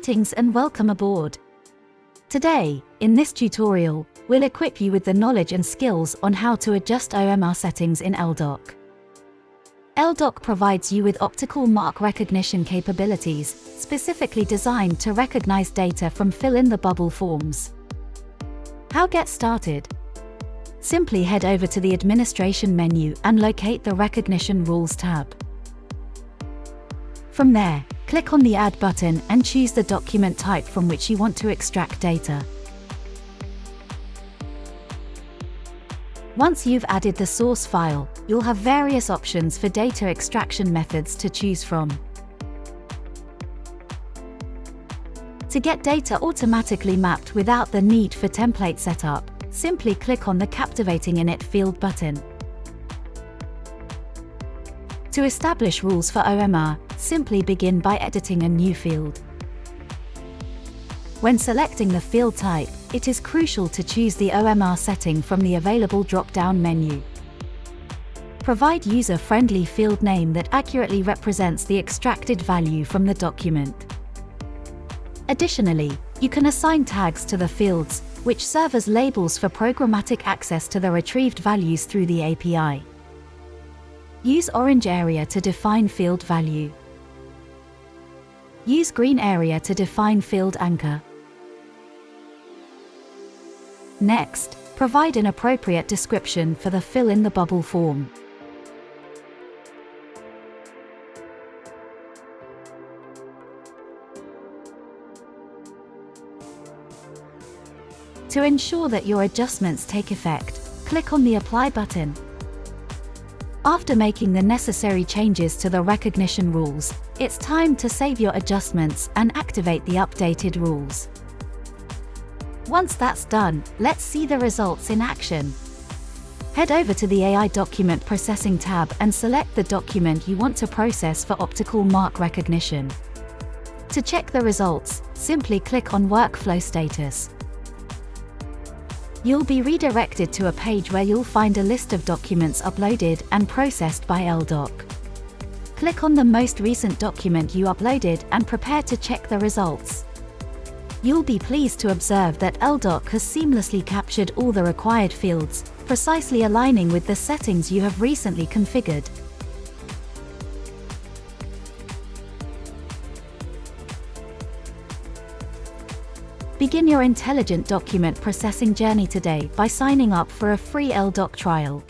Greetings and welcome aboard. Today, in this tutorial, we'll equip you with the knowledge and skills on how to adjust OMR settings in elDoc. elDoc provides you with optical mark recognition capabilities, specifically designed to recognize data from fill-in-the-bubble forms. How get started? Simply head over to the Administration menu and locate the Recognition Rules tab. From there, click on the Add button and choose the document type from which you want to extract data. Once you've added the source file, you'll have various options for data extraction methods to choose from. To get data automatically mapped without the need for template setup, simply click on the Captivating Init field button. To establish rules for OMR, simply begin by editing a new field. When selecting the field type, it is crucial to choose the OMR setting from the available drop-down menu. Provide user-friendly field name that accurately represents the extracted value from the document. Additionally, you can assign tags to the fields, which serve as labels for programmatic access to the retrieved values through the API. Use orange area to define field value. Use green area to define field anchor. Next, provide an appropriate description for the fill-in-the-bubble form. To ensure that your adjustments take effect, click on the Apply button. After making the necessary changes to the recognition rules, it's time to save your adjustments and activate the updated rules. Once that's done, let's see the results in action. Head over to the AI Document Processing tab and select the document you want to process for optical mark recognition. To check the results, simply click on Workflow Status. You'll be redirected to a page where you'll find a list of documents uploaded and processed by elDoc. Click on the most recent document you uploaded and prepare to check the results. You'll be pleased to observe that elDoc has seamlessly captured all the required fields, precisely aligning with the settings you have recently configured. Begin your intelligent document processing journey today by signing up for a free elDoc trial.